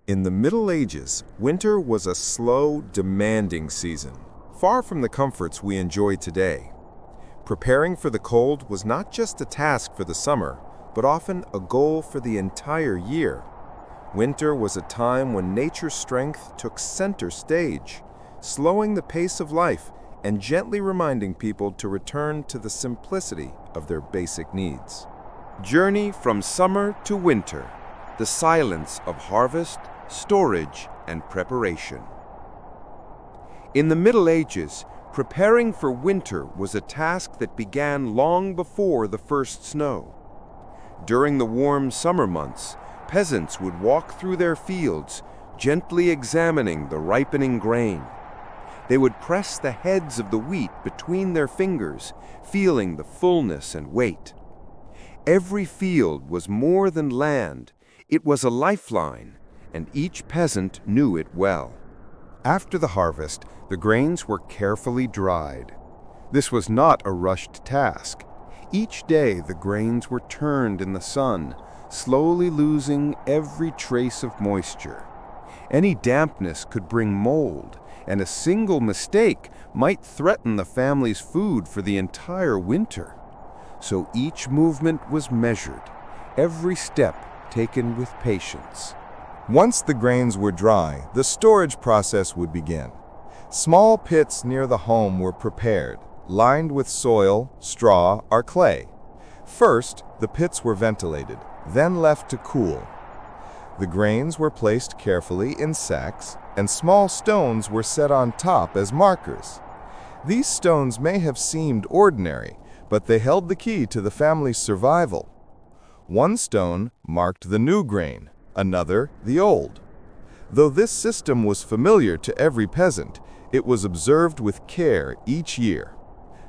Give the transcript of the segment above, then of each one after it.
In the Middle Ages, winter was a slow, demanding season, far from the comforts we enjoy today. Preparing for the cold was not just a task for the summer, but often a goal for the entire year. Winter was a time when nature's strength took center stage, slowing the pace of life and gently reminding people to return to the simplicity of their basic needs. Journey from summer to winter, the silence of harvest, storage, and preparation. In the Middle Ages, preparing for winter was a task that began long before the first snow. During the warm summer months, peasants would walk through their fields, gently examining the ripening grain. They would press the heads of the wheat between their fingers, feeling the fullness and weight. Every field was more than land, it was a lifeline, and each peasant knew it well. After the harvest, the grains were carefully dried. This was not a rushed task. Each day the grains were turned in the sun, slowly losing every trace of moisture. Any dampness could bring mold, and a single mistake might threaten the family's food for the entire winter. So each movement was measured, every step taken with patience. Once the grains were dry, the storage process would begin. Small pits near the home were prepared, lined with soil, straw, or clay. First, the pits were ventilated, then left to cool. The grains were placed carefully in sacks, and small stones were set on top as markers. These stones may have seemed ordinary, but they held the key to the family's survival. One stone marked the new grain, another the old. Though this system was familiar to every peasant, it was observed with care each year.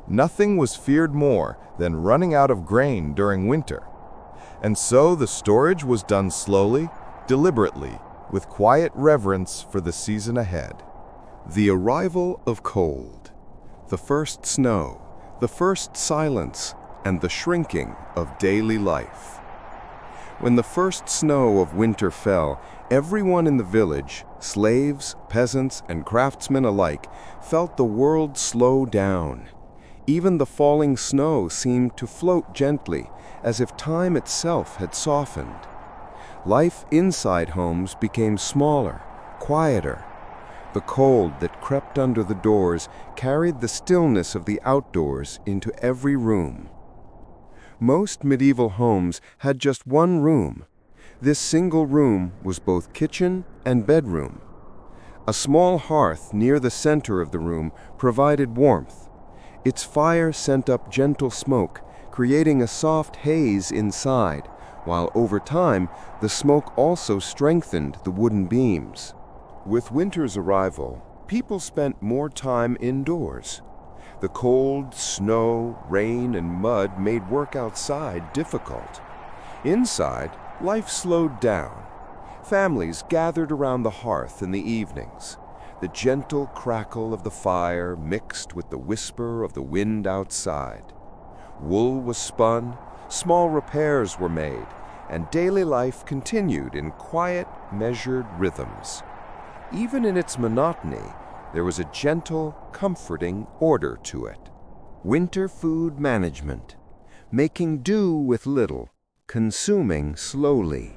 Nothing was feared more than running out of grain during winter. And so the storage was done slowly, deliberately, with quiet reverence for the season ahead. The arrival of cold, the first snow, the first silence, and the shrinking of daily life. When the first snow of winter fell, everyone in the village, slaves, peasants, and craftsmen alike, felt the world slow down. Even the falling snow seemed to float gently, as if time itself had softened. Life inside homes became smaller, quieter. The cold that crept under the doors carried the stillness of the outdoors into every room. Most medieval homes had just one room. This single room was both kitchen and bedroom. A small hearth near the center of the room provided warmth. Its fire sent up gentle smoke, creating a soft haze inside, while over time the smoke also strengthened the wooden beams. With winter's arrival, people spent more time indoors. The cold, snow, rain, and mud made work outside difficult. Inside, life slowed down. Families gathered around the hearth in the evenings. The gentle crackle of the fire mixed with the whisper of the wind outside. Wool was spun, small repairs were made, and daily life continued in quiet, measured rhythms. Even in its monotony, there was a gentle, comforting order to it. Winter food management, making do with little, consuming slowly.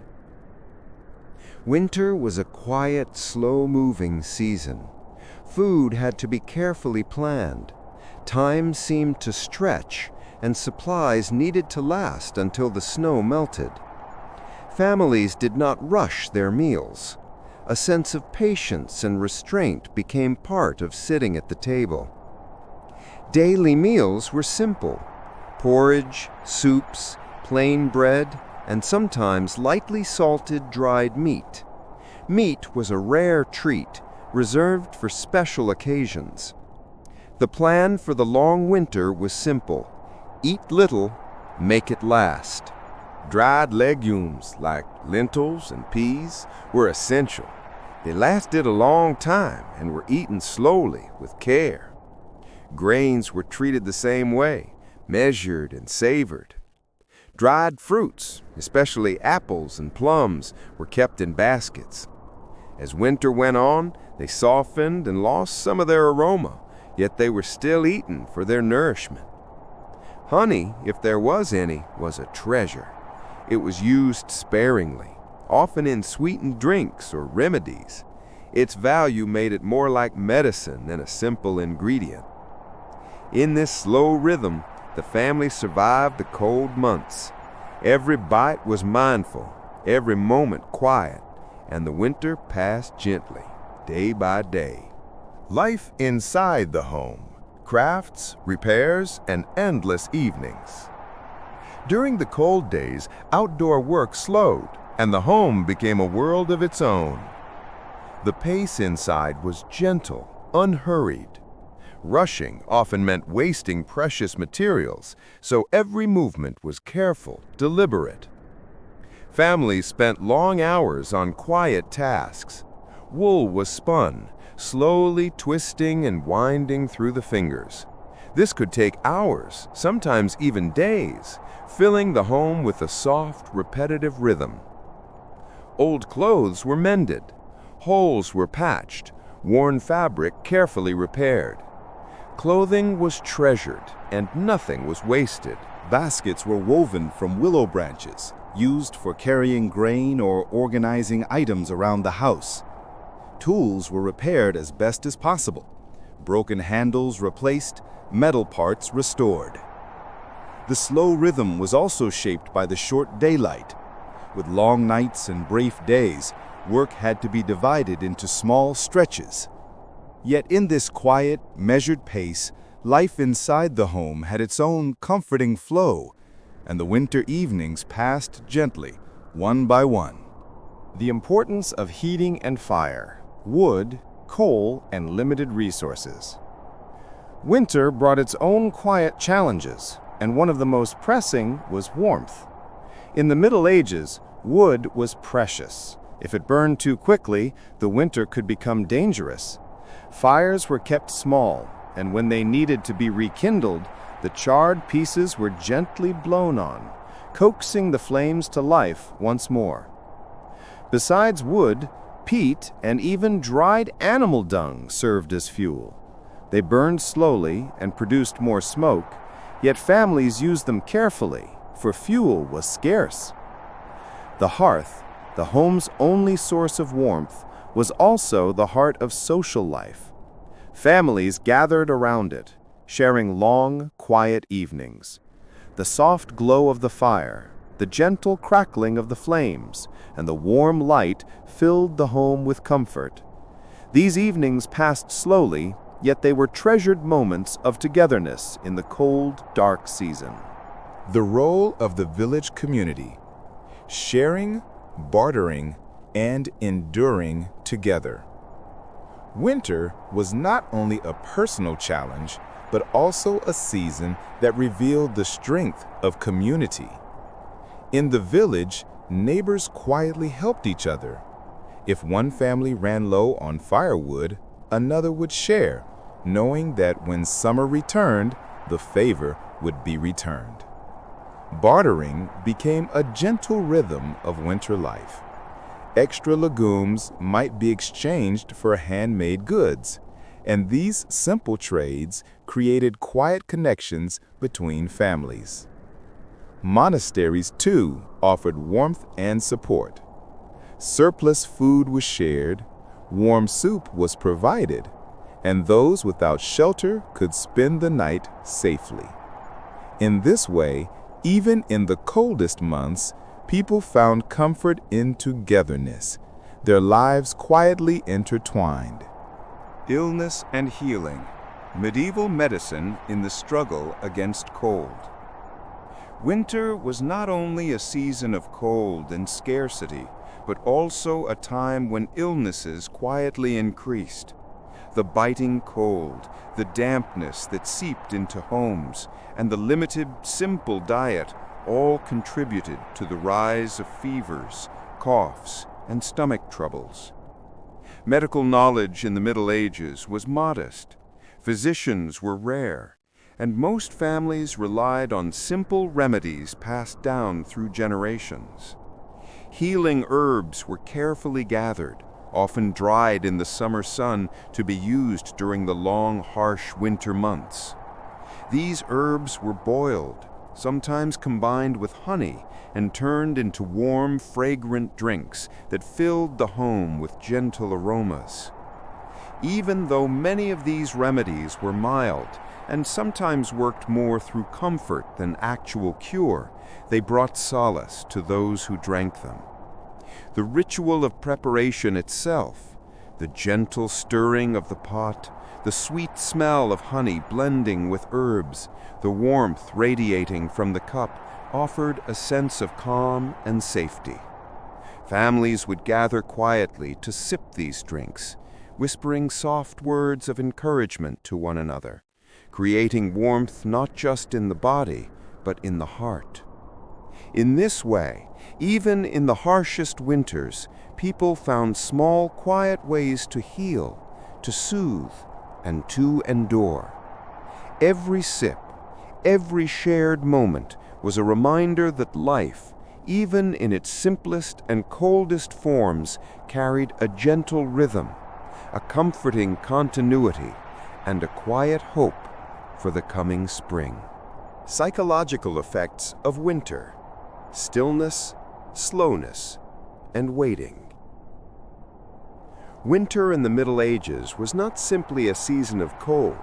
Winter was a quiet, slow-moving season. Food had to be carefully planned. Time seemed to stretch, and supplies needed to last until the snow melted. Families did not rush their meals. A sense of patience and restraint became part of sitting at the table. Daily meals were simple: porridge, soups, plain bread, and sometimes lightly salted dried meat. Meat was a rare treat, reserved for special occasions. The plan for the long winter was simple: eat little, make it last. Dried legumes like lentils and peas were essential. They lasted a long time and were eaten slowly with care. Grains were treated the same way, measured and savored. Dried fruits, especially apples and plums, were kept in baskets. As winter went on, they softened and lost some of their aroma, yet they were still eaten for their nourishment. Honey, if there was any, was a treasure. It was used sparingly, often in sweetened drinks or remedies. Its value made it more like medicine than a simple ingredient. In this slow rhythm, the family survived the cold months. Every bite was mindful, every moment quiet, and the winter passed gently, day by day. Life inside the home. Crafts, repairs, and endless evenings. During the cold days, outdoor work slowed, and the home became a world of its own. The pace inside was gentle, unhurried. Rushing often meant wasting precious materials, so every movement was careful, deliberate. Families spent long hours on quiet tasks. Wool was spun, slowly twisting and winding through the fingers. This could take hours, sometimes even days, filling the home with a soft, repetitive rhythm. Old clothes were mended. Holes were patched, worn fabric carefully repaired. Clothing was treasured, and nothing was wasted. Baskets were woven from willow branches, used for carrying grain or organizing items around the house. Tools were repaired as best as possible. Broken handles replaced, metal parts restored. The slow rhythm was also shaped by the short daylight. With long nights and brief days, work had to be divided into small stretches. Yet in this quiet, measured pace, life inside the home had its own comforting flow, and the winter evenings passed gently, one by one. The importance of heating and fire. Wood, coal, and limited resources. Winter brought its own quiet challenges, and one of the most pressing was warmth. In the Middle Ages, wood was precious. If it burned too quickly, the winter could become dangerous. Fires were kept small, and when they needed to be rekindled, the charred pieces were gently blown on, coaxing the flames to life once more. Besides wood, peat and even dried animal dung served as fuel. They burned slowly and produced more smoke, yet families used them carefully, for fuel was scarce. The hearth, the home's only source of warmth, was also the heart of social life. Families gathered around it, sharing long, quiet evenings. The soft glow of the fire, the gentle crackling of the flames, and the warm light filled the home with comfort. These evenings passed slowly, yet they were treasured moments of togetherness in the cold, dark season. The role of the village community: sharing, bartering, and enduring together. Winter was not only a personal challenge, but also a season that revealed the strength of community. In the village, neighbors quietly helped each other. If one family ran low on firewood, another would share, knowing that when summer returned, the favor would be returned. Bartering became a gentle rhythm of winter life. Extra legumes might be exchanged for handmade goods, and these simple trades created quiet connections between families. Monasteries, too, offered warmth and support. Surplus food was shared, warm soup was provided, and those without shelter could spend the night safely. In this way, even in the coldest months, people found comfort in togetherness, their lives quietly intertwined. Illness and healing. Medieval medicine in the struggle against cold. Winter was not only a season of cold and scarcity, but also a time when illnesses quietly increased. The biting cold, the dampness that seeped into homes, and the limited, simple diet all contributed to the rise of fevers, coughs, and stomach troubles. Medical knowledge in the Middle Ages was modest. Physicians were rare, and most families relied on simple remedies passed down through generations. Healing herbs were carefully gathered, often dried in the summer sun to be used during the long, harsh winter months. These herbs were boiled, sometimes combined with honey, and turned into warm, fragrant drinks that filled the home with gentle aromas. Even though many of these remedies were mild and sometimes worked more through comfort than actual cure, they brought solace to those who drank them. The ritual of preparation itself, the gentle stirring of the pot, the sweet smell of honey blending with herbs, the warmth radiating from the cup, offered a sense of calm and safety. Families would gather quietly to sip these drinks, whispering soft words of encouragement to one another, creating warmth not just in the body, but in the heart. In this way, even in the harshest winters, people found small, quiet ways to heal, to soothe, and to endure. Every sip, every shared moment was a reminder that life, even in its simplest and coldest forms, carried a gentle rhythm, a comforting continuity, and a quiet hope for the coming spring. Psychological effects of winter: stillness, slowness, and waiting. Winter in the Middle Ages was not simply a season of cold.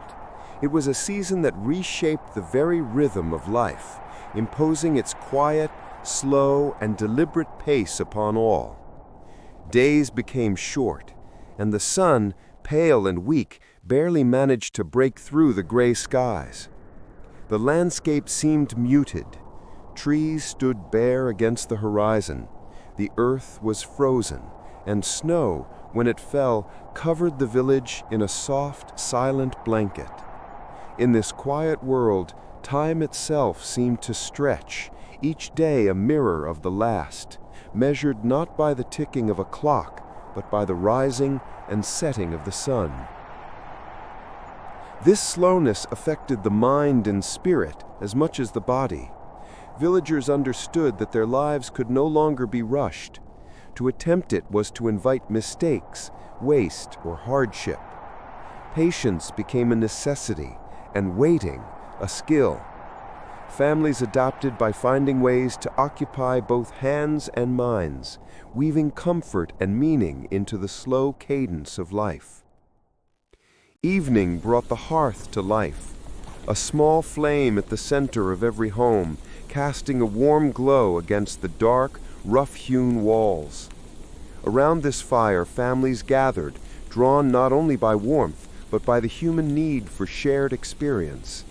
It was a season that reshaped the very rhythm of life, imposing its quiet, slow, and deliberate pace upon all. Days became short, and the sun, pale and weak, barely managed to break through the gray skies. The landscape seemed muted. Trees stood bare against the horizon. The earth was frozen, and snow, when it fell, covered the village in a soft, silent blanket. In this quiet world, time itself seemed to stretch, each day a mirror of the last, measured not by the ticking of a clock, but by the rising and setting of the sun. This slowness affected the mind and spirit as much as the body. Villagers understood that their lives could no longer be rushed. To attempt it was to invite mistakes, waste, or hardship. Patience became a necessity, and waiting a skill. Families adapted by finding ways to occupy both hands and minds, weaving comfort and meaning into the slow cadence of life. Evening brought the hearth to life, a small flame at the center of every home, casting a warm glow against the dark, rough-hewn walls. Around this fire, families gathered, drawn not only by warmth, but by the human need for shared experience.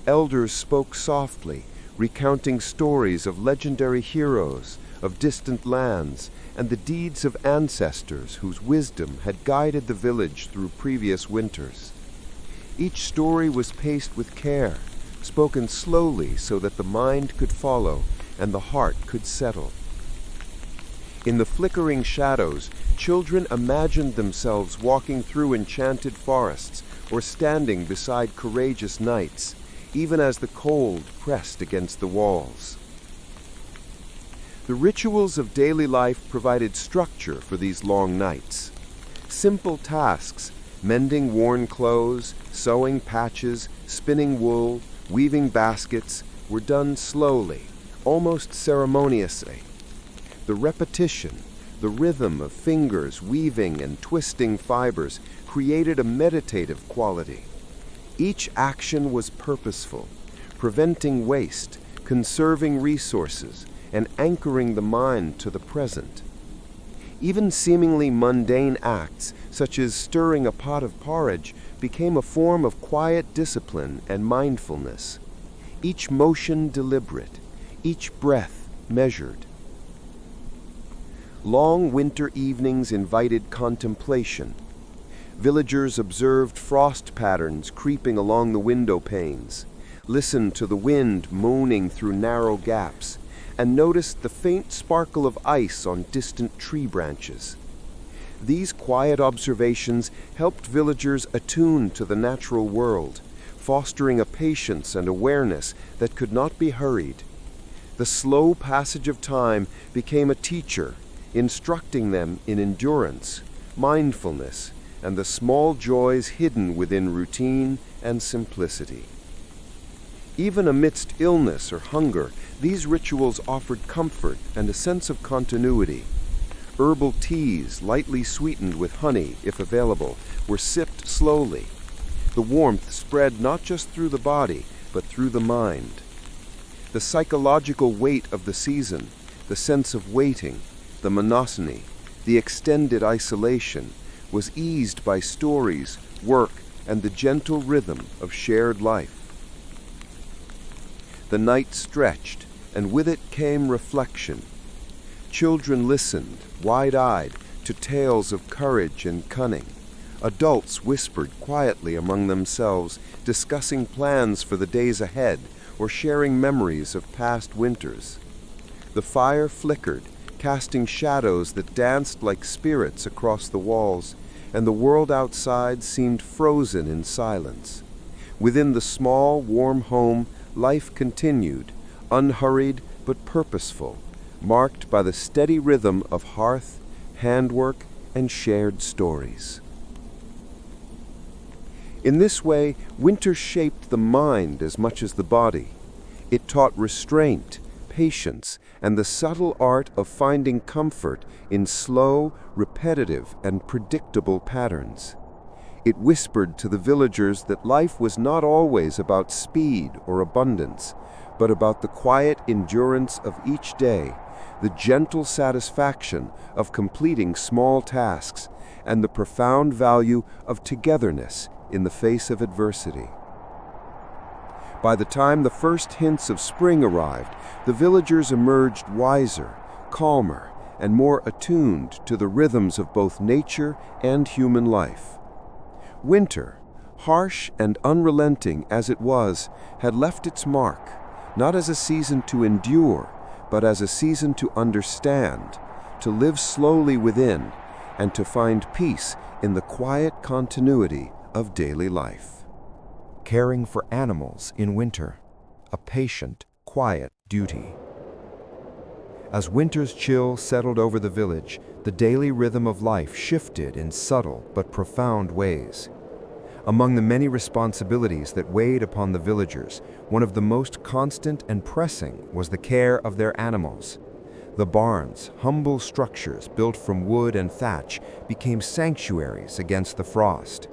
Elders spoke softly, recounting stories of legendary heroes, of distant lands, and the deeds of ancestors whose wisdom had guided the village through previous winters. Each story was paced with care, spoken slowly so that the mind could follow and the heart could settle. In the flickering shadows, children imagined themselves walking through enchanted forests or standing beside courageous knights, even as the cold pressed against the walls. The rituals of daily life provided structure for these long nights. Simple tasks, mending worn clothes, sewing patches, spinning wool, weaving baskets, were done slowly, almost ceremoniously. The repetition, the rhythm of fingers weaving and twisting fibers created a meditative quality. Each action was purposeful, preventing waste, conserving resources, and anchoring the mind to the present. Even seemingly mundane acts, such as stirring a pot of porridge, became a form of quiet discipline and mindfulness. Each motion deliberate, each breath measured. Long winter evenings invited contemplation. Villagers observed frost patterns creeping along the window panes, listened to the wind moaning through narrow gaps, and noticed the faint sparkle of ice on distant tree branches. These quiet observations helped villagers attune to the natural world, fostering a patience and awareness that could not be hurried. The slow passage of time became a teacher, instructing them in endurance, mindfulness, and the small joys hidden within routine and simplicity. Even amidst illness or hunger, these rituals offered comfort and a sense of continuity. Herbal teas, lightly sweetened with honey, if available, were sipped slowly. The warmth spread not just through the body, but through the mind. The psychological weight of the season, the sense of waiting, the monotony, the extended isolation, was eased by stories, work, and the gentle rhythm of shared life. The night stretched, and with it came reflection. Children listened, wide-eyed, to tales of courage and cunning. Adults whispered quietly among themselves, discussing plans for the days ahead or sharing memories of past winters. The fire flickered, casting shadows that danced like spirits across the walls, and the world outside seemed frozen in silence. Within the small, warm home, life continued, unhurried but purposeful, marked by the steady rhythm of hearth, handwork, and shared stories. In this way, winter shaped the mind as much as the body. It taught restraint, patience, and the subtle art of finding comfort in slow, repetitive, and predictable patterns. It whispered to the villagers that life was not always about speed or abundance, but about the quiet endurance of each day, the gentle satisfaction of completing small tasks, and the profound value of togetherness in the face of adversity. By the time the first hints of spring arrived, the villagers emerged wiser, calmer, and more attuned to the rhythms of both nature and human life. Winter, harsh and unrelenting as it was, had left its mark, not as a season to endure, but as a season to understand, to live slowly within, and to find peace in the quiet continuity of daily life. Caring for animals in winter, a patient, quiet duty. As winter's chill settled over the village, the daily rhythm of life shifted in subtle but profound ways. Among the many responsibilities that weighed upon the villagers, one of the most constant and pressing was the care of their animals. The barns, humble structures built from wood and thatch, became sanctuaries against the frost.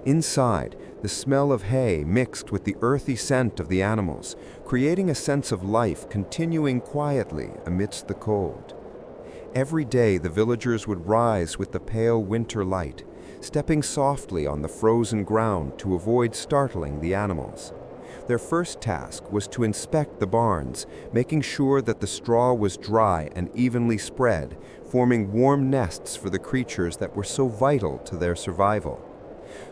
Inside, the smell of hay mixed with the earthy scent of the animals, creating a sense of life continuing quietly amidst the cold. Every day the villagers would rise with the pale winter light, stepping softly on the frozen ground to avoid startling the animals. Their first task was to inspect the barns, making sure that the straw was dry and evenly spread, forming warm nests for the creatures that were so vital to their survival.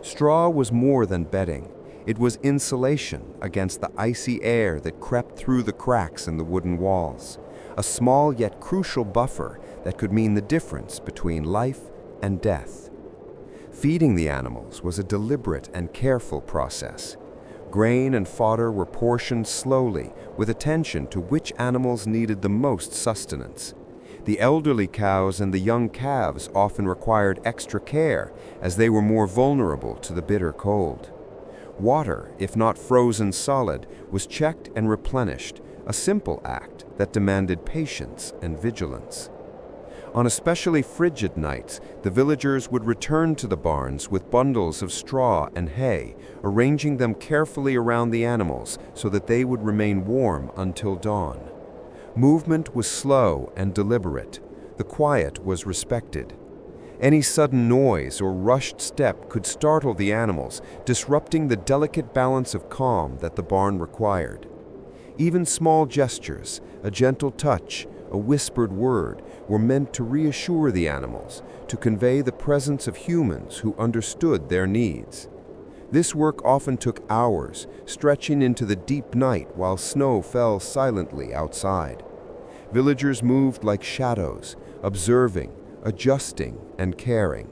Straw was more than bedding. It was insulation against the icy air that crept through the cracks in the wooden walls, a small yet crucial buffer that could mean the difference between life and death. Feeding the animals was a deliberate and careful process. Grain and fodder were portioned slowly, with attention to which animals needed the most sustenance. The elderly cows and the young calves often required extra care, as they were more vulnerable to the bitter cold. Water, if not frozen solid, was checked and replenished, a simple act that demanded patience and vigilance. On especially frigid nights, the villagers would return to the barns with bundles of straw and hay, arranging them carefully around the animals so that they would remain warm until dawn. Movement was slow and deliberate. The quiet was respected. Any sudden noise or rushed step could startle the animals, disrupting the delicate balance of calm that the barn required. Even small gestures, a gentle touch, a whispered word, were meant to reassure the animals, to convey the presence of humans who understood their needs. This work often took hours, stretching into the deep night while snow fell silently outside. Villagers moved like shadows, observing, adjusting, and caring.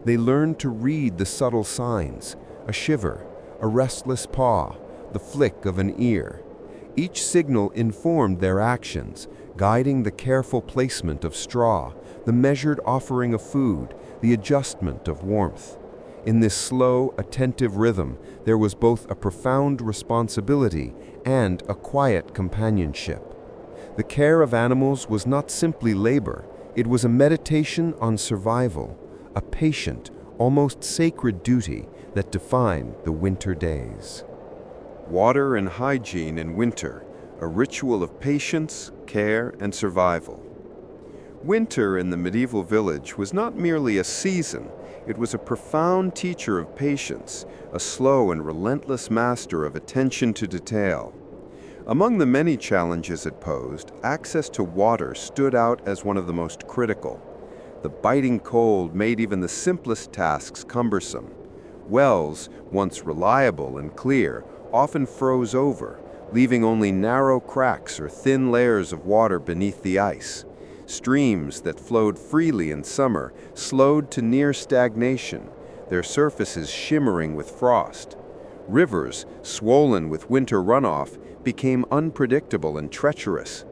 They learned to read the subtle signs, a shiver, a restless paw, the flick of an ear. Each signal informed their actions, guiding the careful placement of straw, the measured offering of food, the adjustment of warmth. In this slow, attentive rhythm, there was both a profound responsibility and a quiet companionship. The care of animals was not simply labor, it was a meditation on survival, a patient, almost sacred duty that defined the winter days. Water and hygiene in winter, a ritual of patience, care, and survival. Winter in the medieval village was not merely a season, it was a profound teacher of patience, a slow and relentless master of attention to detail. Among the many challenges it posed, access to water stood out as one of the most critical. The biting cold made even the simplest tasks cumbersome. Wells, once reliable and clear, often froze over, leaving only narrow cracks or thin layers of water beneath the ice. Streams that flowed freely in summer slowed to near stagnation, their surfaces shimmering with frost. Rivers, swollen with winter runoff, became unpredictable and treacherous.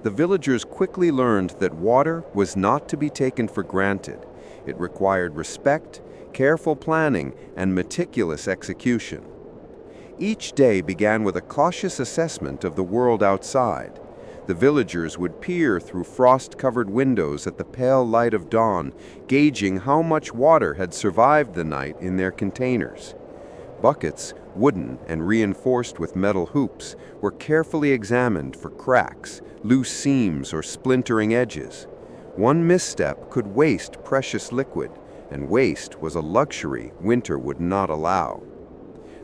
The villagers quickly learned that water was not to be taken for granted. It required respect, careful planning, and meticulous execution. Each day began with a cautious assessment of the world outside. The villagers would peer through frost-covered windows at the pale light of dawn, gauging how much water had survived the night in their containers. Buckets, wooden and reinforced with metal hoops, were carefully examined for cracks, loose seams, or splintering edges. One misstep could waste precious liquid, and waste was a luxury winter would not allow.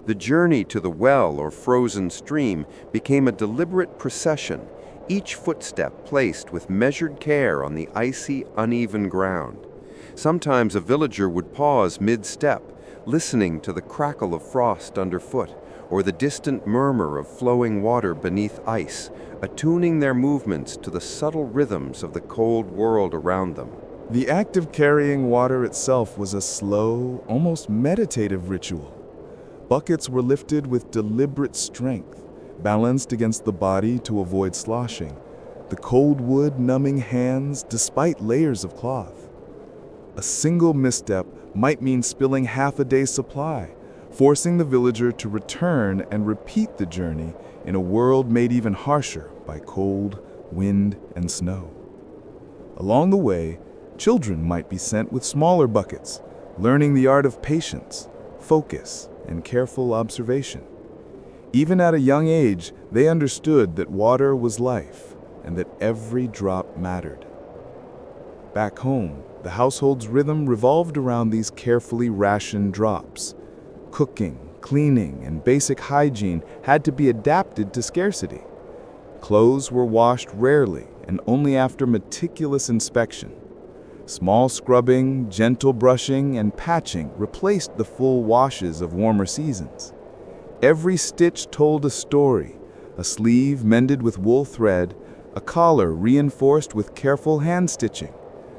The journey to the well or frozen stream became a deliberate procession, each footstep placed with measured care on the icy, uneven ground. Sometimes a villager would pause mid-step, listening to the crackle of frost underfoot or the distant murmur of flowing water beneath ice, attuning their movements to the subtle rhythms of the cold world around them. The act of carrying water itself was a slow, almost meditative ritual. Buckets were lifted with deliberate strength, balanced against the body to avoid sloshing, the cold wood numbing hands despite layers of cloth. A single misstep might mean spilling half a day's supply, forcing the villager to return and repeat the journey in a world made even harsher by cold, wind, and snow. Along the way, children might be sent with smaller buckets, learning the art of patience, focus, and careful observation. Even at a young age, they understood that water was life and that every drop mattered. Back home, the household's rhythm revolved around these carefully rationed drops. Cooking, cleaning, and basic hygiene had to be adapted to scarcity. Clothes were washed rarely and only after meticulous inspection. Small scrubbing, gentle brushing, and patching replaced the full washes of warmer seasons. Every stitch told a story, a sleeve mended with wool thread, a collar reinforced with careful hand stitching,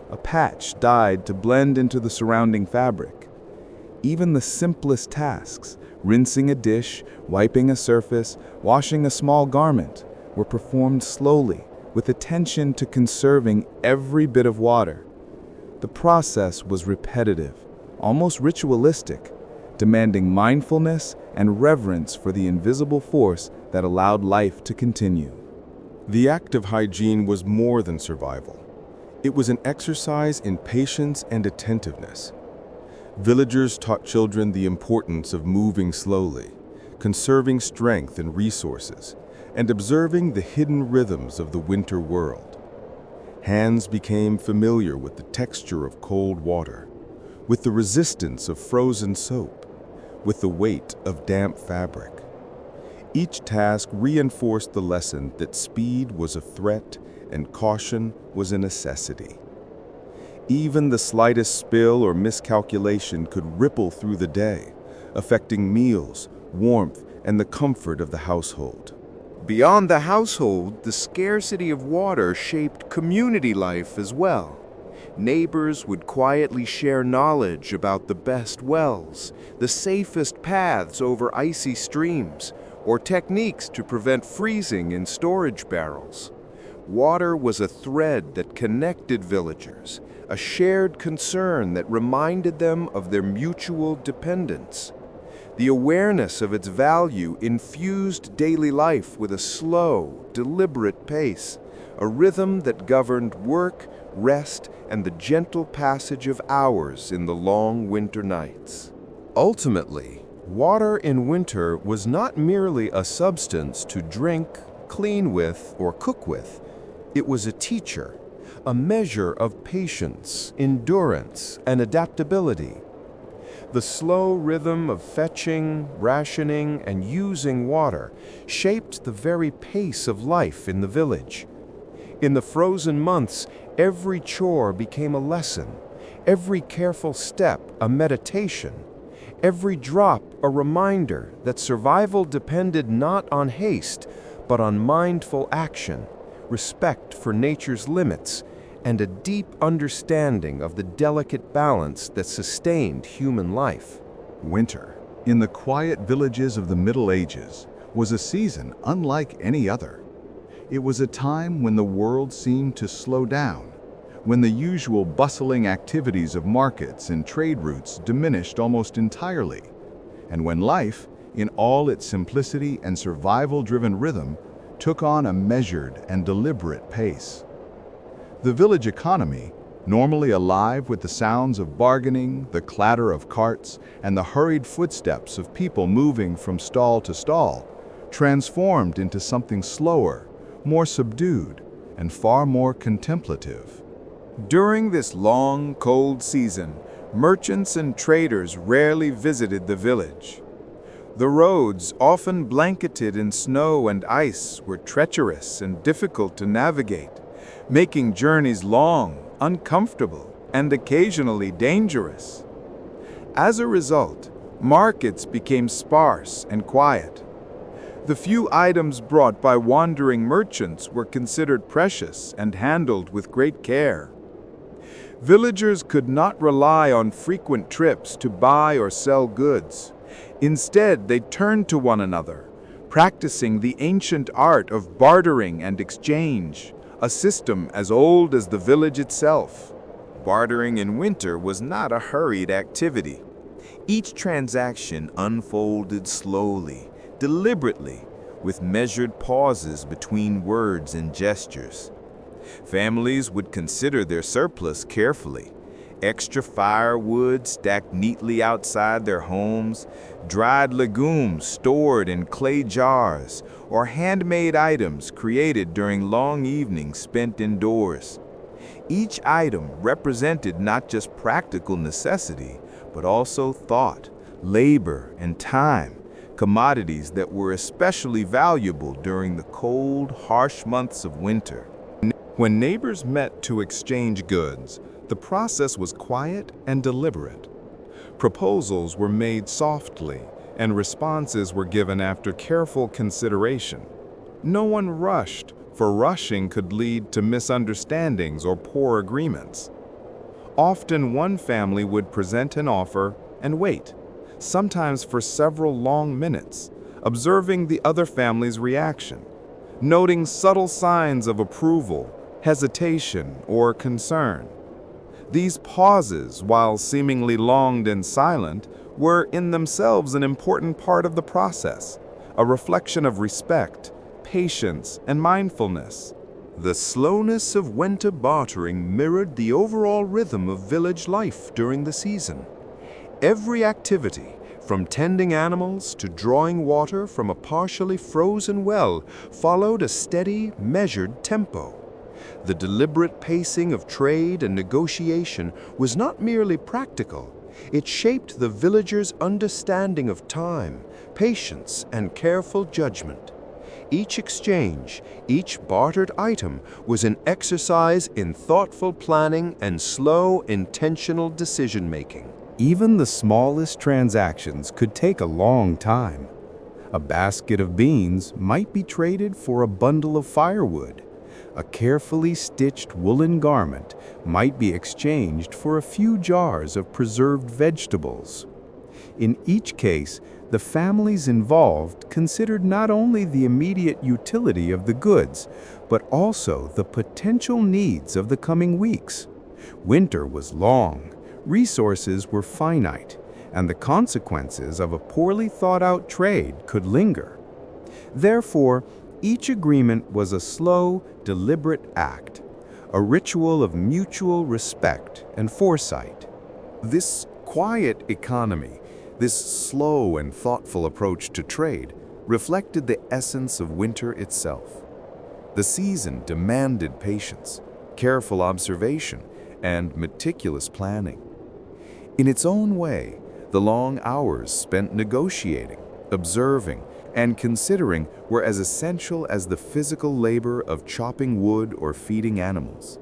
a patch dyed to blend into the surrounding fabric. Even the simplest tasks, rinsing a dish, wiping a surface, washing a small garment, were performed slowly, with attention to conserving every bit of water. The process was repetitive, almost ritualistic, demanding mindfulness and reverence for the invisible force that allowed life to continue. The act of hygiene was more than survival. It was an exercise in patience and attentiveness. Villagers taught children the importance of moving slowly, conserving strength and resources, and observing the hidden rhythms of the winter world. Hands became familiar with the texture of cold water, with the resistance of frozen soap, with the weight of damp fabric. Each task reinforced the lesson that speed was a threat and caution was a necessity. Even the slightest spill or miscalculation could ripple through the day, affecting meals, warmth, and the comfort of the household. Beyond the household, the scarcity of water shaped community life as well. Neighbors would quietly share knowledge about the best wells, the safest paths over icy streams, or techniques to prevent freezing in storage barrels. Water was a thread that connected villagers, a shared concern that reminded them of their mutual dependence. The awareness of its value infused daily life with a slow, deliberate pace, a rhythm that governed work, rest, and the gentle passage of hours in the long winter nights. Ultimately, water in winter was not merely a substance to drink, clean with, or cook with. It was a teacher, a measure of patience, endurance, and adaptability. The slow rhythm of fetching, rationing, and using water shaped the very pace of life in the village. In the frozen months, every chore became a lesson, every careful step a meditation, every drop a reminder that survival depended not on haste, but on mindful action, respect for nature's limits, and a deep understanding of the delicate balance that sustained human life. Winter, in the quiet villages of the Middle Ages, was a season unlike any other. It was a time when the world seemed to slow down, when the usual bustling activities of markets and trade routes diminished almost entirely, and when life, in all its simplicity and survival-driven rhythm, took on a measured and deliberate pace. The village economy, normally alive with the sounds of bargaining, the clatter of carts, and the hurried footsteps of people moving from stall to stall, transformed into something slower, more subdued, and far more contemplative. During this long, cold season, merchants and traders rarely visited the village. The roads, often blanketed in snow and ice, were treacherous and difficult to navigate, making journeys long, uncomfortable, and occasionally dangerous. As a result, markets became sparse and quiet. The few items brought by wandering merchants were considered precious and handled with great care. Villagers could not rely on frequent trips to buy or sell goods. Instead, they turned to one another, practicing the ancient art of bartering and exchange, a system as old as the village itself. Bartering in winter was not a hurried activity. Each transaction unfolded slowly, deliberately, with measured pauses between words and gestures. Families would consider their surplus carefully. Extra firewood stacked neatly outside their homes, dried legumes stored in clay jars, or handmade items created during long evenings spent indoors. Each item represented not just practical necessity, but also thought, labor, and time, commodities that were especially valuable during the cold, harsh months of winter. When neighbors met to exchange goods, the process was quiet and deliberate. Proposals were made softly, and responses were given after careful consideration. No one rushed, for rushing could lead to misunderstandings or poor agreements. Often one family would present an offer and wait, sometimes for several long minutes, observing the other family's reaction, noting subtle signs of approval, hesitation, or concern. These pauses, while seemingly long and silent, were in themselves an important part of the process, a reflection of respect, patience, and mindfulness. The slowness of winter bartering mirrored the overall rhythm of village life during the season. Every activity, from tending animals to drawing water from a partially frozen well, followed a steady, measured tempo. The deliberate pacing of trade and negotiation was not merely practical. It shaped the villagers' understanding of time, patience, and careful judgment. Each exchange, each bartered item was an exercise in thoughtful planning and slow, intentional decision-making. Even the smallest transactions could take a long time. A basket of beans might be traded for a bundle of firewood. A carefully stitched woolen garment might be exchanged for a few jars of preserved vegetables. In each case, the families involved considered not only the immediate utility of the goods, but also the potential needs of the coming weeks. Winter was long, resources were finite, and the consequences of a poorly thought-out trade could linger. Therefore, each agreement was a slow, deliberate act, a ritual of mutual respect and foresight. This quiet economy, this slow and thoughtful approach to trade, reflected the essence of winter itself. The season demanded patience, careful observation, and meticulous planning. In its own way, the long hours spent negotiating, observing, and considering were as essential as the physical labor of chopping wood or feeding animals.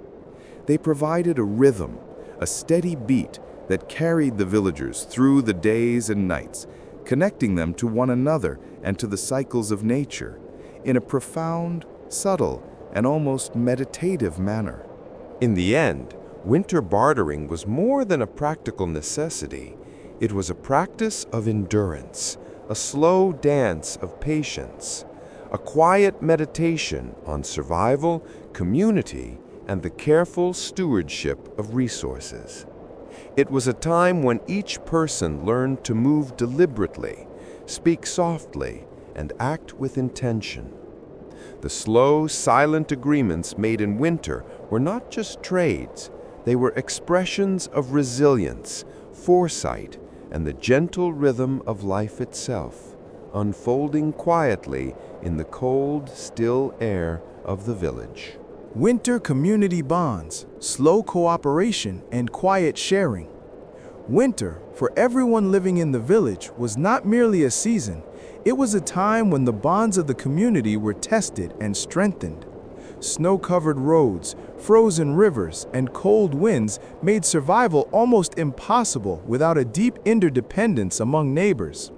They provided a rhythm, a steady beat that carried the villagers through the days and nights, connecting them to one another and to the cycles of nature in a profound, subtle, and almost meditative manner. In the end, winter bartering was more than a practical necessity. It was a practice of endurance, a slow dance of patience, a quiet meditation on survival, community, and the careful stewardship of resources. It was a time when each person learned to move deliberately, speak softly, and act with intention. The slow, silent agreements made in winter were not just trades, they were expressions of resilience, foresight, and the gentle rhythm of life itself, unfolding quietly in the cold, still air of the village. Winter community bonds, slow cooperation, and quiet sharing. Winter, for everyone living in the village, was not merely a season, it was a time when the bonds of the community were tested and strengthened. Snow-covered roads, frozen rivers, and cold winds made survival almost impossible without a deep interdependence among neighbors.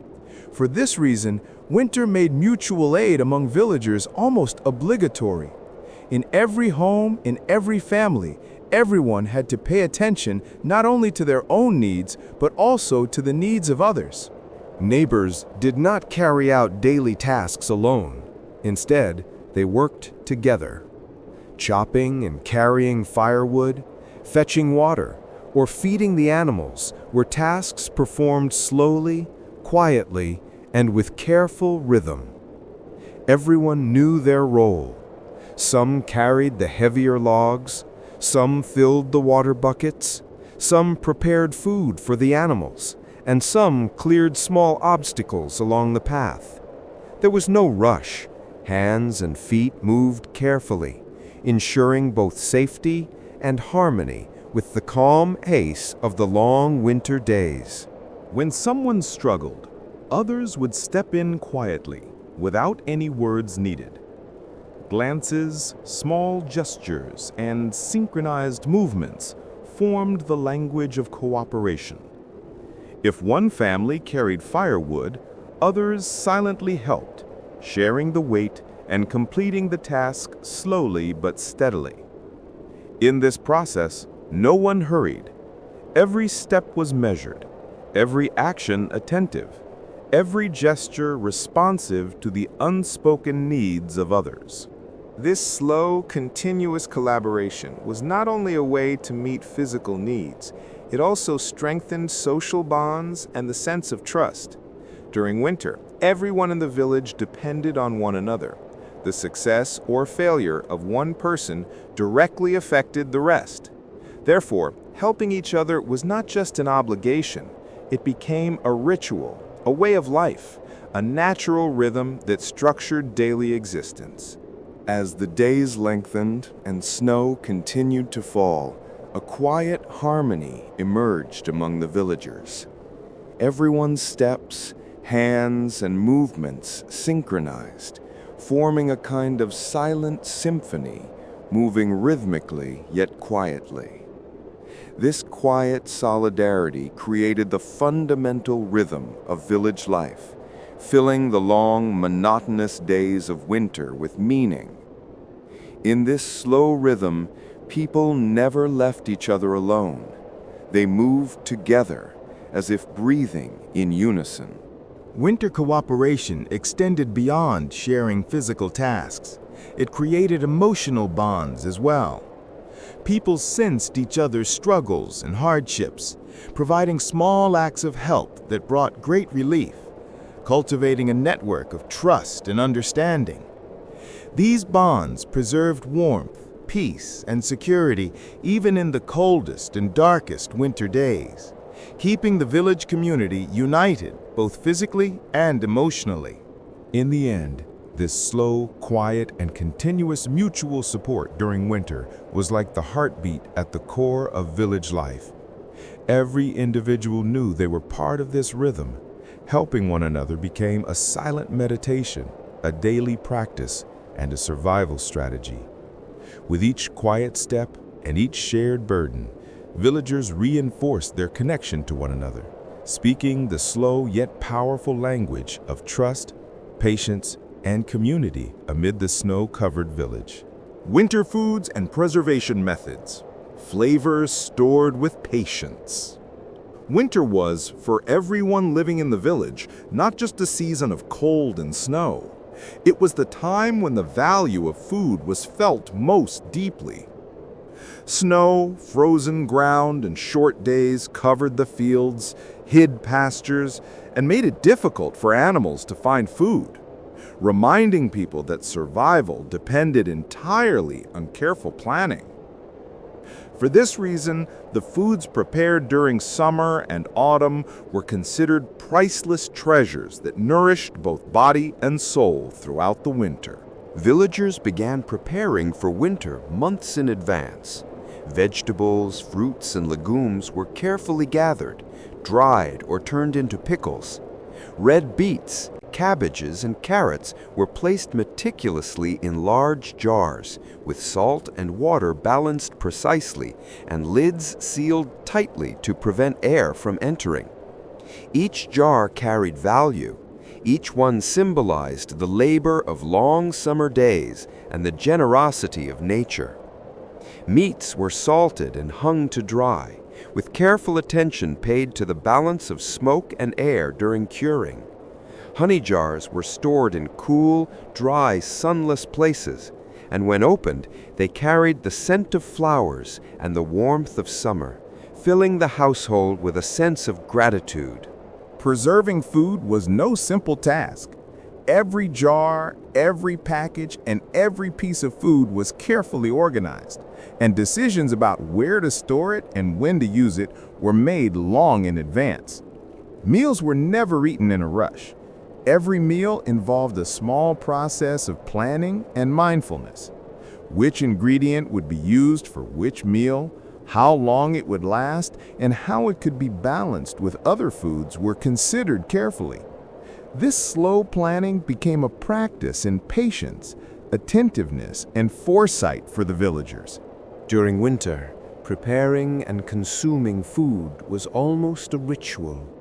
For this reason, winter made mutual aid among villagers almost obligatory. In every home, in every family, everyone had to pay attention not only to their own needs, but also to the needs of others. Neighbors did not carry out daily tasks alone. Instead, they worked together. Chopping and carrying firewood, fetching water, or feeding the animals were tasks performed slowly, quietly, and with careful rhythm. Everyone knew their role. Some carried the heavier logs, some filled the water buckets, some prepared food for the animals, and some cleared small obstacles along the path. There was no rush. Hands and feet moved carefully, ensuring both safety and harmony with the calm pace of the long winter days. When someone struggled, others would step in quietly, without any words needed. Glances, small gestures, and synchronized movements formed the language of cooperation. If one family carried firewood, others silently helped, sharing the weight and completing the task slowly but steadily. In this process, no one hurried. Every step was measured, every action attentive, every gesture responsive to the unspoken needs of others. This slow, continuous collaboration was not only a way to meet physical needs, it also strengthened social bonds and the sense of trust. During winter, everyone in the village depended on one another. The success or failure of one person directly affected the rest. Therefore, helping each other was not just an obligation, it became a ritual, a way of life, a natural rhythm that structured daily existence. As the days lengthened and snow continued to fall, a quiet harmony emerged among the villagers. Everyone's steps, hands, and movements synchronized, forming a kind of silent symphony, moving rhythmically yet quietly. This quiet solidarity created the fundamental rhythm of village life, filling the long, monotonous days of winter with meaning. In this slow rhythm, people never left each other alone. They moved together, as if breathing in unison. Winter cooperation extended beyond sharing physical tasks. It created emotional bonds as well. People sensed each other's struggles and hardships, providing small acts of help that brought great relief, cultivating a network of trust and understanding. These bonds preserved warmth, peace, and security even in the coldest and darkest winter days, keeping the village community united both physically and emotionally. In the end, this slow, quiet, and continuous mutual support during winter was like the heartbeat at the core of village life. Every individual knew they were part of this rhythm. Helping one another became a silent meditation, a daily practice, and a survival strategy. With each quiet step and each shared burden, villagers reinforced their connection to one another, speaking the slow yet powerful language of trust, patience, and community amid the snow-covered village. Winter foods and preservation methods. Flavors stored with patience. Winter was, for everyone living in the village, not just a season of cold and snow. It was the time when the value of food was felt most deeply. Snow, frozen ground, and short days covered the fields, hid pastures, and made it difficult for animals to find food, reminding people that survival depended entirely on careful planning. For this reason, the foods prepared during summer and autumn were considered priceless treasures that nourished both body and soul throughout the winter. Villagers began preparing for winter months in advance. Vegetables, fruits, and legumes were carefully gathered, dried, or turned into pickles. Red beets, cabbages, and carrots were placed meticulously in large jars, with salt and water balanced precisely, and lids sealed tightly to prevent air from entering. Each jar carried value. Each one symbolized the labor of long summer days and the generosity of nature. Meats were salted and hung to dry, with careful attention paid to the balance of smoke and air during curing. Honey jars were stored in cool, dry, sunless places, and when opened, they carried the scent of flowers and the warmth of summer, filling the household with a sense of gratitude. Preserving food was no simple task. Every jar, every package, and every piece of food was carefully organized, and decisions about where to store it and when to use it were made long in advance. Meals were never eaten in a rush. Every meal involved a small process of planning and mindfulness. Which ingredient would be used for which meal, how long it would last, and how it could be balanced with other foods were considered carefully. This slow planning became a practice in patience, attentiveness, and foresight for the villagers. During winter, preparing and consuming food was almost a ritual.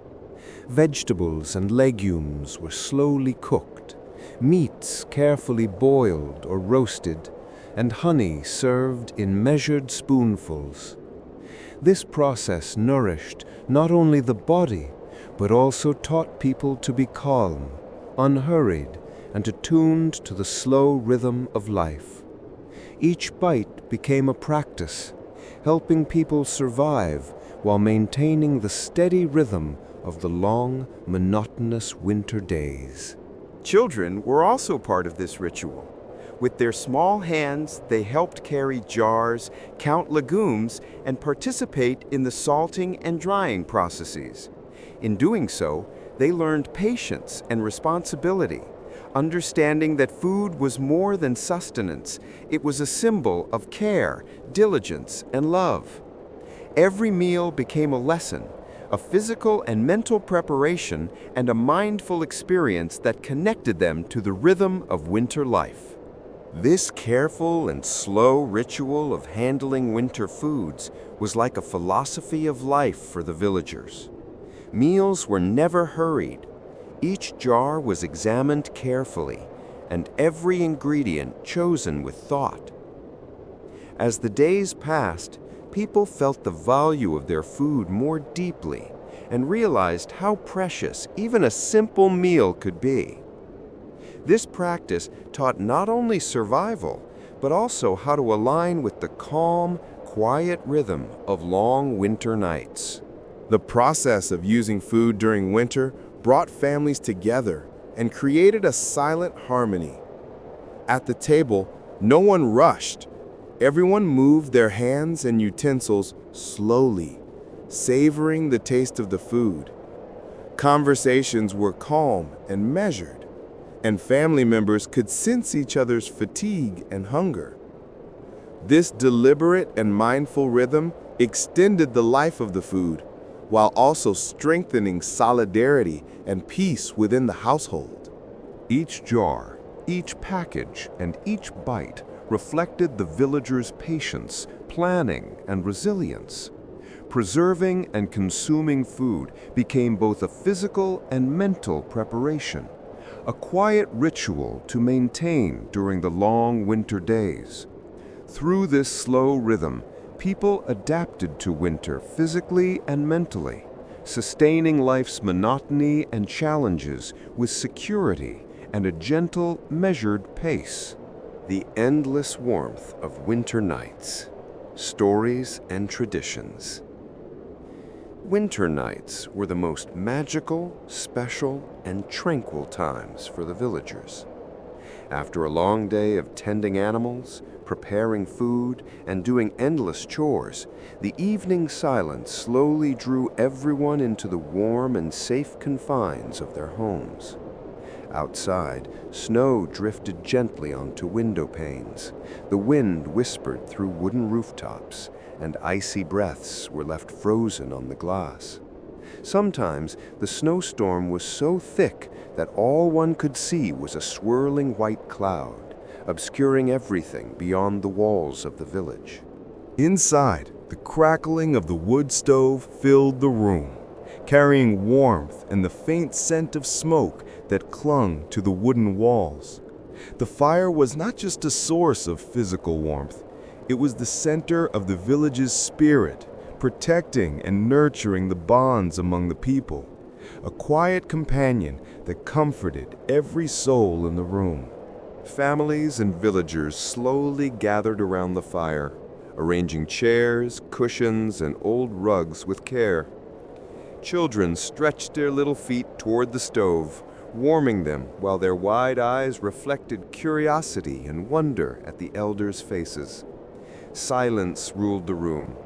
Vegetables and legumes were slowly cooked, meats carefully boiled or roasted, and honey served in measured spoonfuls. This process nourished not only the body, but also taught people to be calm, unhurried, and attuned to the slow rhythm of life. Each bite became a practice, helping people survive while maintaining the steady rhythm of the long, monotonous winter days. Children were also part of this ritual. With their small hands, they helped carry jars, count legumes, and participate in the salting and drying processes. In doing so, they learned patience and responsibility, understanding that food was more than sustenance. It was a symbol of care, diligence, and love. Every meal became a lesson, a physical and mental preparation, and a mindful experience that connected them to the rhythm of winter life. This careful and slow ritual of handling winter foods was like a philosophy of life for the villagers. Meals were never hurried. Each jar was examined carefully, and every ingredient chosen with thought. As the days passed, people felt the value of their food more deeply, and realized how precious even a simple meal could be. This practice taught not only survival, but also how to align with the calm, quiet rhythm of long winter nights. The process of using food during winter brought families together and created a silent harmony. At the table, no one rushed. Everyone moved their hands and utensils slowly, savoring the taste of the food. Conversations were calm and measured, and family members could sense each other's fatigue and hunger. This deliberate and mindful rhythm extended the life of the food, while also strengthening solidarity and peace within the household. Each jar, each package, and each bite reflected the villagers' patience, planning, and resilience. Preserving and consuming food became both a physical and mental preparation, a quiet ritual to maintain during the long winter days. Through this slow rhythm, people adapted to winter physically and mentally, sustaining life's monotony and challenges with security and a gentle, measured pace. The endless warmth of winter nights, stories and traditions. Winter nights were the most magical, special, and tranquil times for the villagers. After a long day of tending animals, preparing food, and doing endless chores, the evening silence slowly drew everyone into the warm and safe confines of their homes. Outside, snow drifted gently onto window panes. The wind whispered through wooden rooftops, and icy breaths were left frozen on the glass. Sometimes the snowstorm was so thick that all one could see was a swirling white cloud, obscuring everything beyond the walls of the village. Inside, the crackling of the wood stove filled the room, carrying warmth and the faint scent of smoke that clung to the wooden walls. The fire was not just a source of physical warmth, it was the center of the village's spirit, protecting and nurturing the bonds among the people, a quiet companion that comforted every soul in the room. Families and villagers slowly gathered around the fire, arranging chairs, cushions, and old rugs with care. Children stretched their little feet toward the stove, warming them while their wide eyes reflected curiosity and wonder at the elders' faces. Silence ruled the room,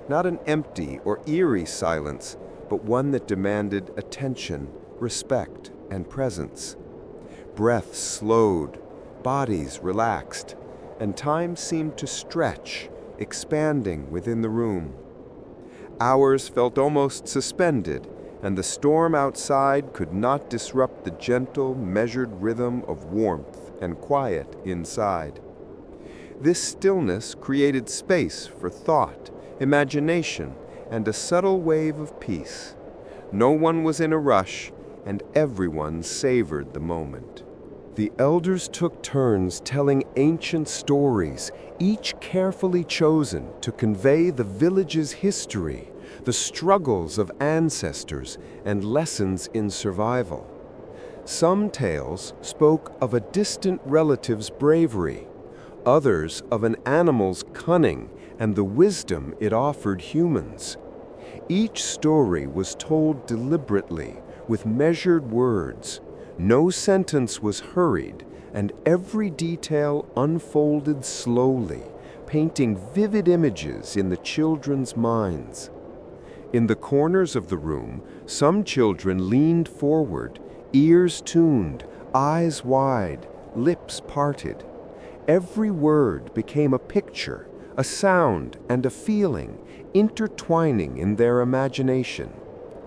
not an empty or eerie silence, but one that demanded attention, respect, and presence. Breath slowed, bodies relaxed, and time seemed to stretch, expanding within the room. Hours felt almost suspended, and the storm outside could not disrupt the gentle, measured rhythm of warmth and quiet inside. This stillness created space for thought, imagination, and a subtle wave of peace. No one was in a rush, and everyone savored the moment. The elders took turns telling ancient stories, each carefully chosen to convey the village's history, the struggles of ancestors, and lessons in survival. Some tales spoke of a distant relative's bravery, others of an animal's cunning and the wisdom it offered humans. Each story was told deliberately, with measured words. No sentence was hurried, and every detail unfolded slowly, painting vivid images in the children's minds. In the corners of the room, some children leaned forward, ears tuned, eyes wide, lips parted. Every word became a picture, a sound, and a feeling, intertwining in their imagination.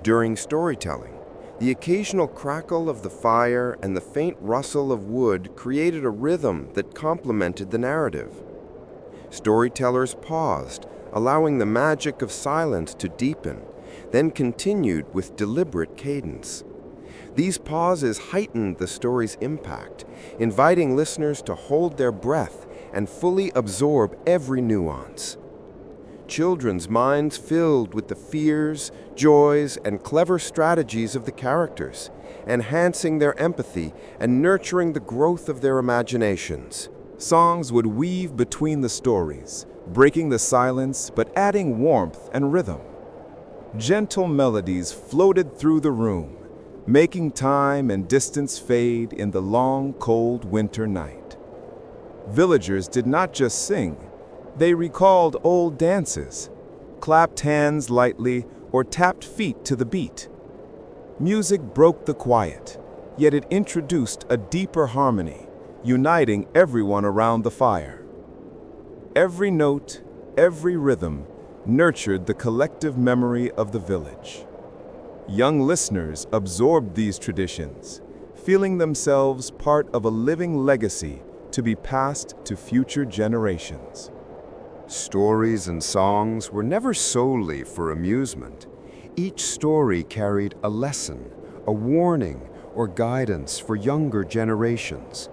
During storytelling, the occasional crackle of the fire and the faint rustle of wood created a rhythm that complemented the narrative. Storytellers paused, allowing the magic of silence to deepen, then continued with deliberate cadence. These pauses heightened the story's impact, inviting listeners to hold their breath and fully absorb every nuance. children's minds filled with the fears, joys, and clever strategies of the characters, enhancing their empathy and nurturing the growth of their imaginations. Songs would weave between the stories, breaking the silence but adding warmth and rhythm. Gentle melodies floated through the room, making time and distance fade in the long, cold winter night. Villagers did not just sing, they recalled old dances, clapped hands lightly, or tapped feet to the beat. Music broke the quiet, yet it introduced a deeper harmony, uniting everyone around the fire. Every note, every rhythm, nurtured the collective memory of the village. Young listeners absorbed these traditions, feeling themselves part of a living legacy to be passed to future generations. Stories and songs were never solely for amusement. Each story carried a lesson, a warning, or guidance for younger generations.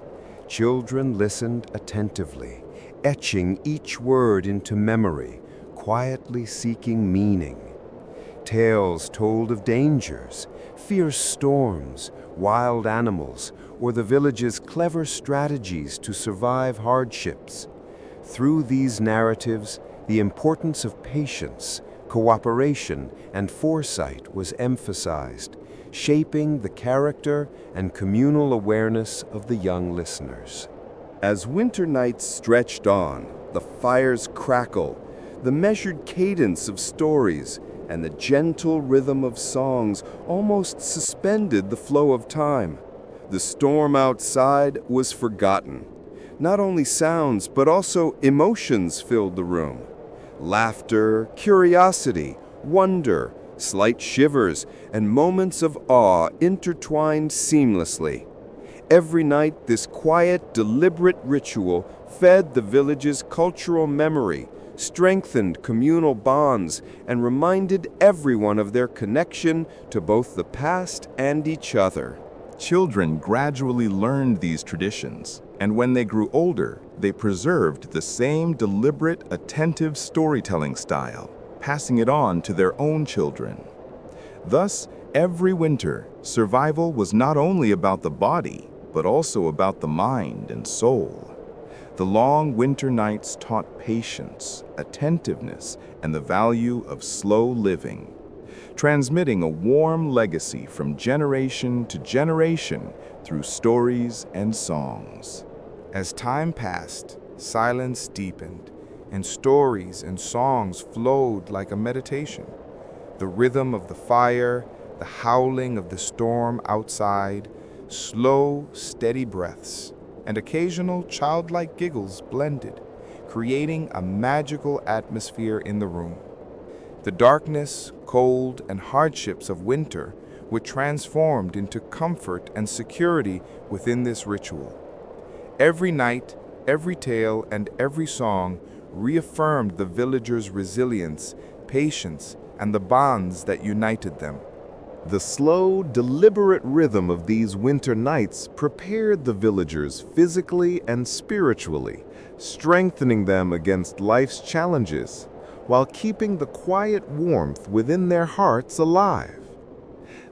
Children listened attentively, etching each word into memory, quietly seeking meaning. Tales told of dangers, fierce storms, wild animals, or the village's clever strategies to survive hardships. Through these narratives, the importance of patience, cooperation, and foresight was emphasized, shaping the character and communal awareness of the young listeners. As winter nights stretched on, the fires crackled, the measured cadence of stories and the gentle rhythm of songs almost suspended the flow of time. The storm outside was forgotten. Not only sounds, but also emotions filled the room. Laughter, curiosity, wonder, slight shivers, and moments of awe intertwined seamlessly. Every night, this quiet, deliberate ritual fed the village's cultural memory, strengthened communal bonds, and reminded everyone of their connection to both the past and each other. Children gradually learned these traditions, and when they grew older, they preserved the same deliberate, attentive storytelling style, passing it on to their own children. Thus, every winter, survival was not only about the body, but also about the mind and soul. The long winter nights taught patience, attentiveness, and the value of slow living, transmitting a warm legacy from generation to generation through stories and songs. As time passed, silence deepened, and stories and songs flowed like a meditation. The rhythm of the fire, the howling of the storm outside, slow, steady breaths, and occasional childlike giggles blended, creating a magical atmosphere in the room. The darkness, cold, and hardships of winter were transformed into comfort and security within this ritual. Every night, every tale, and every song reaffirmed the villagers' resilience, patience, and the bonds that united them. The slow, deliberate rhythm of these winter nights prepared the villagers physically and spiritually, strengthening them against life's challenges, while keeping the quiet warmth within their hearts alive.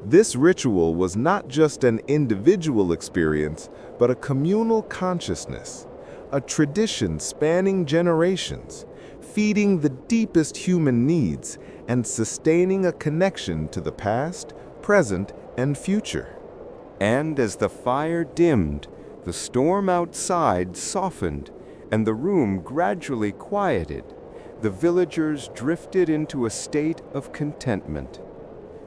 This ritual was not just an individual experience, but a communal consciousness, a tradition spanning generations, feeding the deepest human needs and sustaining a connection to the past, present, and future. And as the fire dimmed, the storm outside softened, and the room gradually quieted, the villagers drifted into a state of contentment.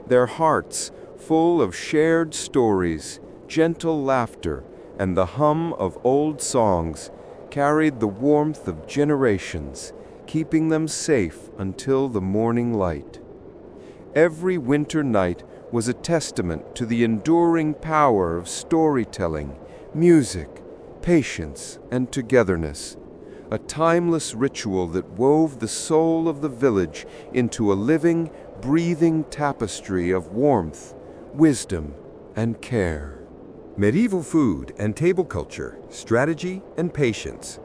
Their hearts, full of shared stories, gentle laughter, and the hum of old songs, carried the warmth of generations, keeping them safe until the morning light. Every winter night was a testament to the enduring power of storytelling, music, patience, and togetherness, a timeless ritual that wove the soul of the village into a living, breathing tapestry of warmth, wisdom, and care. Medieval food and table culture, strategy and patience.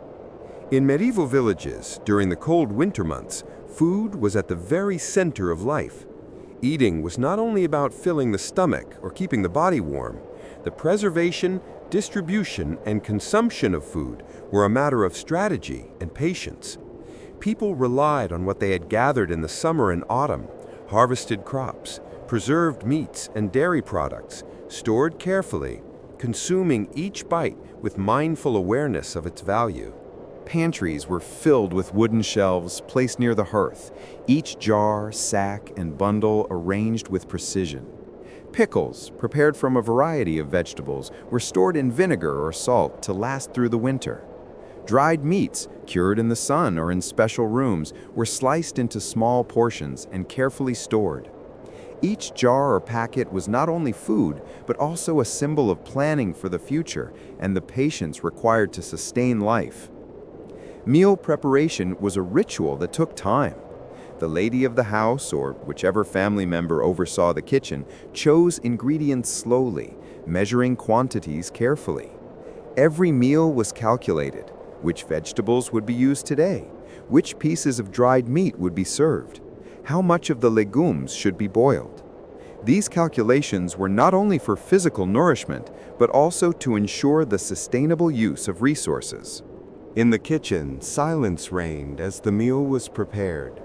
In medieval villages, during the cold winter months, Food was at the very center of life. Eating was not only about filling the stomach or keeping the body warm. The preservation, distribution, and consumption of food were a matter of strategy and patience. People relied on what they had gathered in the summer and autumn: harvested crops, preserved meats and dairy products, stored carefully, consuming each bite with mindful awareness of its value. Pantries were filled with wooden shelves placed near the hearth, each jar, sack, and bundle arranged with precision. Pickles, prepared from a variety of vegetables, were stored in vinegar or salt to last through the winter. Dried meats, cured in the sun or in special rooms, were sliced into small portions and carefully stored. Each jar or packet was not only food, but also a symbol of planning for the future and the patience required to sustain life. Meal preparation was a ritual that took time. The lady of the house, or whichever family member oversaw the kitchen, chose ingredients slowly, measuring quantities carefully. Every meal was calculated: which vegetables would be used today, which pieces of dried meat would be served, how much of the legumes should be boiled. These calculations were not only for physical nourishment, but also to ensure the sustainable use of resources. In the kitchen, silence reigned as the meal was prepared.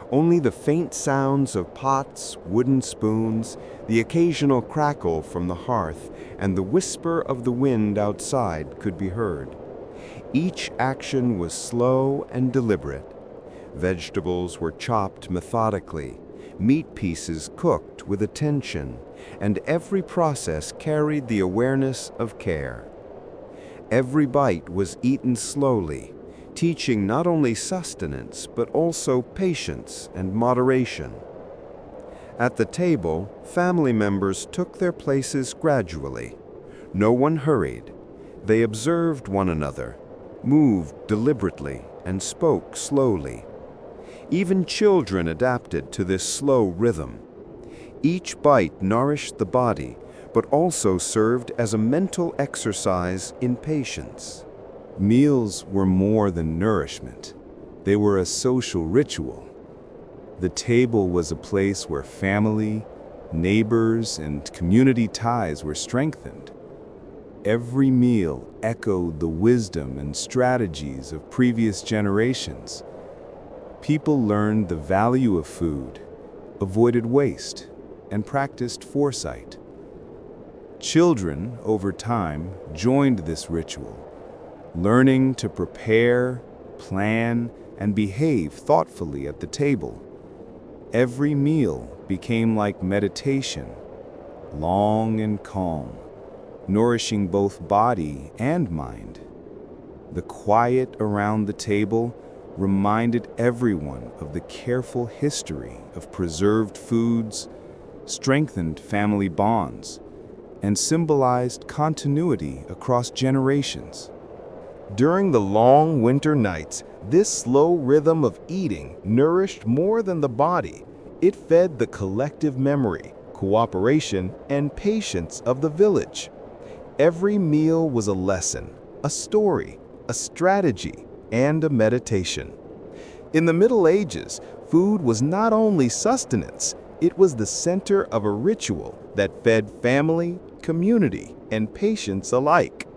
Only the faint sounds of pots, wooden spoons, the occasional crackle from the hearth, and the whisper of the wind outside could be heard. Each action was slow and deliberate. Vegetables were chopped methodically, meat pieces cooked with attention, and every process carried the awareness of care. Every bite was eaten slowly, teaching not only sustenance but also patience and moderation. At the table, family members took their places gradually. No one hurried. They observed one another, moved deliberately, and spoke slowly. Even children adapted to this slow rhythm. Each bite nourished the body, but also served as a mental exercise in patience. Meals were more than nourishment. They were a social ritual. The table was a place where family, neighbors, and community ties were strengthened. Every meal echoed the wisdom and strategies of previous generations. People learned the value of food, avoided waste, and practiced foresight. Children, over time, joined this ritual, learning to prepare, plan, and behave thoughtfully at the table. Every meal became like meditation, long and calm, nourishing both body and mind. The quiet around the table reminded everyone of the careful history of preserved foods, strengthened family bonds, and symbolized continuity across generations. During the long winter nights, this slow rhythm of eating nourished more than the body. It fed the collective memory, cooperation, and patience of the village. Every meal was a lesson, a story, a strategy, and a meditation. In the Middle Ages, food was not only sustenance, it was the center of a ritual that fed family, community, and patience alike.